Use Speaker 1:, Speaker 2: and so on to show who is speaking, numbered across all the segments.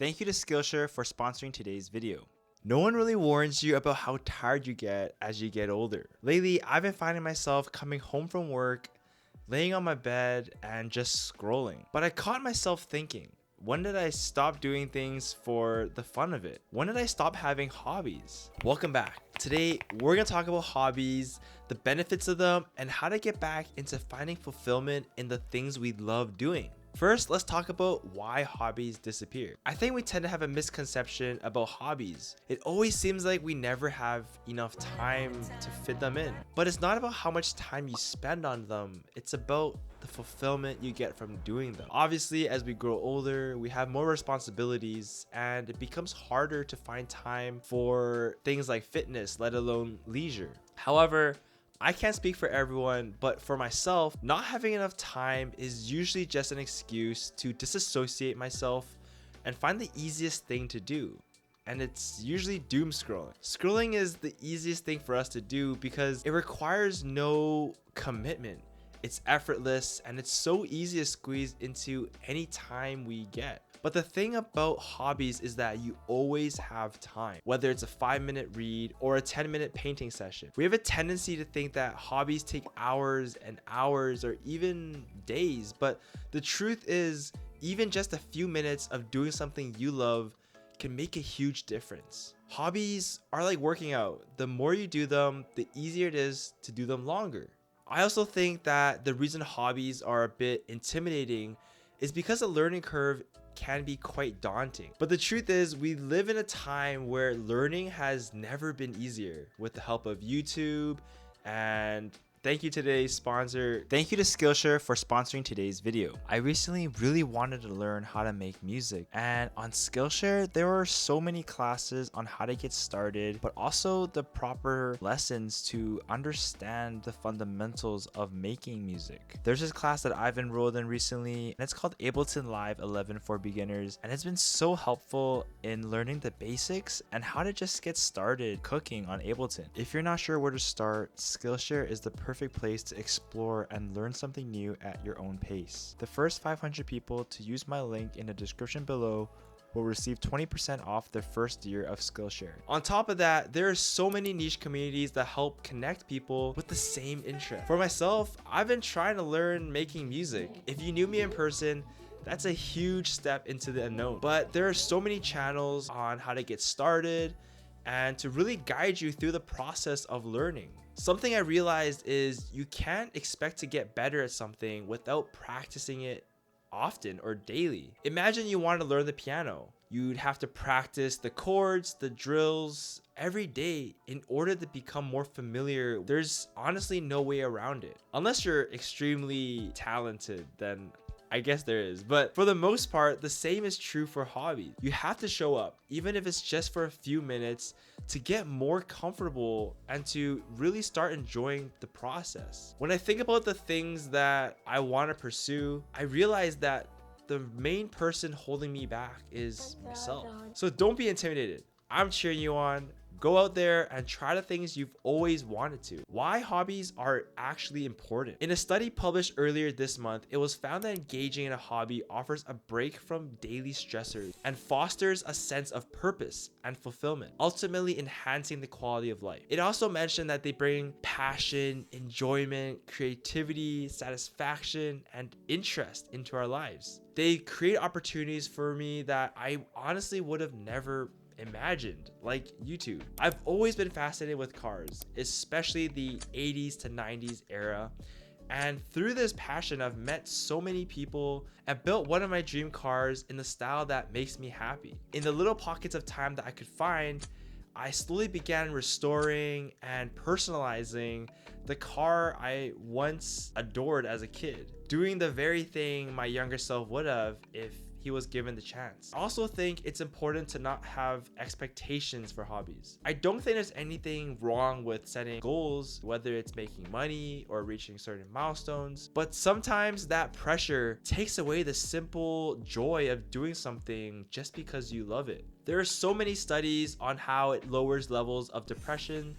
Speaker 1: Thank you to Skillshare for sponsoring today's video. No one really warns you about how tired you get as you get older. Lately, I've been finding myself coming home from work, laying on my bed, and just scrolling. But I caught myself thinking, when did I stop doing things for the fun of it? When did I stop having hobbies? Welcome back. Today, we're gonna talk about hobbies, the benefits of them, and how to get back into finding fulfillment in the things we love doing. First, let's talk about why hobbies disappear. I think we tend to have a misconception about hobbies. It always seems like we never have enough time to fit them in. But it's not about how much time you spend on them, it's about the fulfillment you get from doing them. Obviously, as we grow older, we have more responsibilities and it becomes harder to find time for things like fitness, let alone leisure. However, I can't speak for everyone, but for myself, not having enough time is usually just an excuse to disassociate myself and find the easiest thing to do. And it's usually doom scrolling. Scrolling is the easiest thing for us to do because it requires no commitment. It's effortless and it's so easy to squeeze into any time we get. But the thing about hobbies is that you always have time, whether it's a 5-minute read or a 10-minute painting session. We have a tendency to think that hobbies take hours and hours or even days, but the truth is, even just a few minutes of doing something you love can make a huge difference. Hobbies are like working out. The more you do them, the easier it is to do them longer. I also think that the reason hobbies are a bit intimidating is because the learning curve can be quite daunting. But the truth is, we live in a time where learning has never been easier with the help of YouTube. And thank you to today's sponsor. Thank you to Skillshare for sponsoring today's video. I recently really wanted to learn how to make music, and on Skillshare there are so many classes on how to get started, but also the proper lessons to understand the fundamentals of making music. There's this class that I've enrolled in recently, and it's called Ableton Live 11 for Beginners, and it's been so helpful in learning the basics and how to just get started cooking on Ableton. If you're not sure where to start, Skillshare is the perfect place to explore and learn something new at your own pace. The first 500 people to use my link in the description below will receive 20% off their first year of Skillshare. On top of that, there are so many niche communities that help connect people with the same interest. For myself, I've been trying to learn making music. If you knew me in person, that's a huge step into the unknown. But there are so many channels on how to get started and to really guide you through the process of learning. Something I realized is you can't expect to get better at something without practicing it often or daily. Imagine you want to learn the piano. You'd have to practice the chords, the drills every day in order to become more familiar. There's honestly no way around it. Unless you're extremely talented, then I guess there is. But for the most part, the same is true for hobbies. You have to show up, even if it's just for a few minutes, to get more comfortable and to really start enjoying the process. When I think about the things that I want to pursue, I realize that the main person holding me back is myself. So don't be intimidated. I'm cheering you on. Go out there and try the things you've always wanted to. Why hobbies are actually important. In a study published earlier this month, it was found that engaging in a hobby offers a break from daily stressors and fosters a sense of purpose and fulfillment, ultimately enhancing the quality of life. It also mentioned that they bring passion, enjoyment, creativity, satisfaction, and interest into our lives. They create opportunities for me that I honestly would have never imagined, like YouTube. I've always been fascinated with cars, especially the 80s to 90s era. And through this passion, I've met so many people and built one of my dream cars in the style that makes me happy. In the little pockets of time that I could find, I slowly began restoring and personalizing the car I once adored as a kid, doing the very thing my younger self would have if he was given the chance. I also think it's important to not have expectations for hobbies. I don't think there's anything wrong with setting goals, whether it's making money or reaching certain milestones, but sometimes that pressure takes away the simple joy of doing something just because you love it. There are so many studies on how it lowers levels of depression,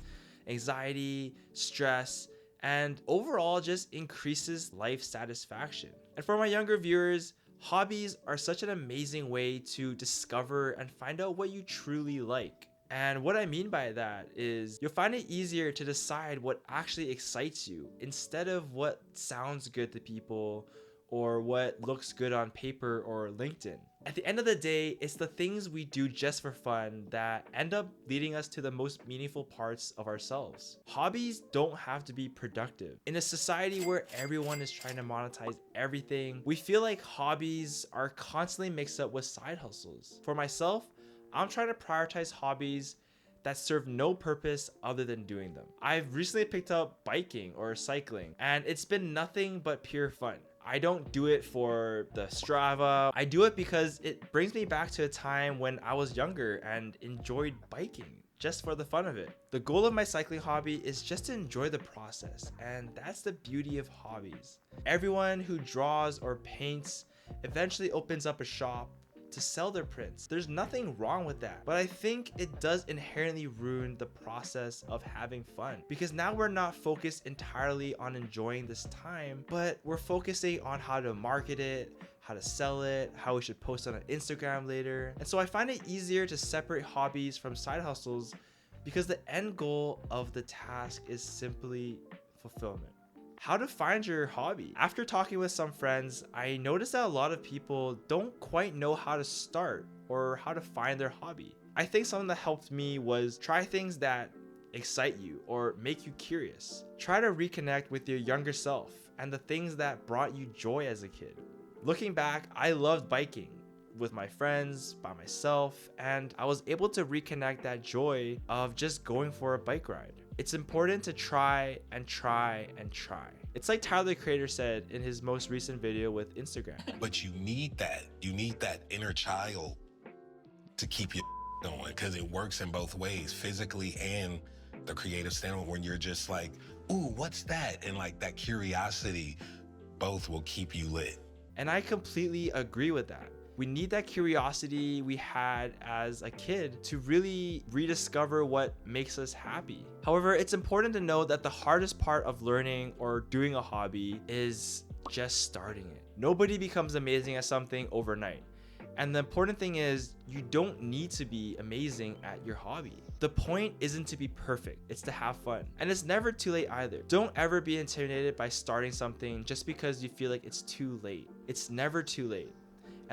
Speaker 1: anxiety, stress, and overall just increases life satisfaction. And for my younger viewers, Hobbies are such an amazing way to discover and find out what you truly like. And what I mean by that is you'll find it easier to decide what actually excites you instead of what sounds good to people or what looks good on paper or LinkedIn. At the end of the day, it's the things we do just for fun that end up leading us to the most meaningful parts of ourselves. Hobbies don't have to be productive. In a society where everyone is trying to monetize everything, we feel like hobbies are constantly mixed up with side hustles. For myself, I'm trying to prioritize hobbies that serve no purpose other than doing them. I've recently picked up biking or cycling, and it's been nothing but pure fun. I don't do it for the Strava. I do it because it brings me back to a time when I was younger and enjoyed biking just for the fun of it. The goal of my cycling hobby is just to enjoy the process, and that's the beauty of hobbies. Everyone who draws or paints eventually opens up a shop to sell their prints. There's nothing wrong with that, but I think it does inherently ruin the process of having fun, because now we're not focused entirely on enjoying this time, but we're focusing on how to market it, how to sell it, how we should post on Instagram later. And so I find it easier to separate hobbies from side hustles because the end goal of the task is simply fulfillment. How to find your hobby. After talking with some friends, I noticed that a lot of people don't quite know how to start or how to find their hobby. I think something that helped me was try things that excite you or make you curious. Try to reconnect with your younger self and the things that brought you joy as a kid. Looking back, I loved biking with my friends, by myself, and I was able to reconnect that joy of just going for a bike ride. It's important to try and try and try. It's like Tyler the Creator said in his most recent video with Instagram.
Speaker 2: But you need that. You need that inner child to keep you going, because it works in both ways, physically and the creative standpoint, when you're just like, ooh, what's that? And like that curiosity, both will keep you lit.
Speaker 1: And I completely agree with that. We need that curiosity we had as a kid to really rediscover what makes us happy. However, it's important to know that the hardest part of learning or doing a hobby is just starting it. Nobody becomes amazing at something overnight. And the important thing is, you don't need to be amazing at your hobby. The point isn't to be perfect, it's to have fun. And it's never too late either. Don't ever be intimidated by starting something just because you feel like it's too late. It's never too late.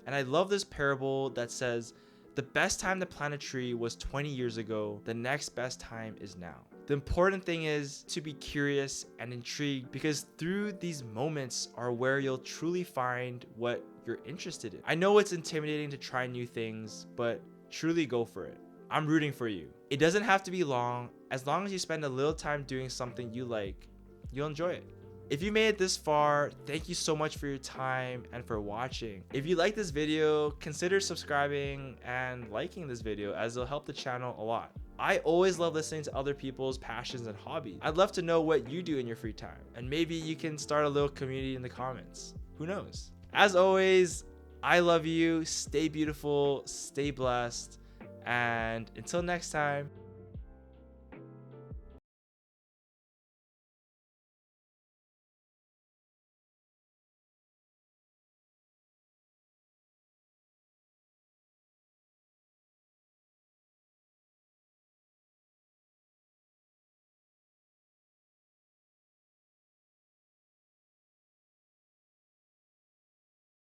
Speaker 1: And I love this parable that says, the best time to plant a tree was 20 years ago. The next best time is now. The important thing is to be curious and intrigued, because through these moments are where you'll truly find what you're interested in. I know it's intimidating to try new things, but truly go for it. I'm rooting for you. It doesn't have to be long. As long as you spend a little time doing something you like, you'll enjoy it. If you made it this far, thank you so much for your time and for watching. If you like this video, consider subscribing and liking this video, as it'll help the channel a lot. I always love listening to other people's passions and hobbies. I'd love to know what you do in your free time, and maybe you can start a little community in the comments. Who knows? As always, I love you. Stay beautiful, stay blessed, and until next time.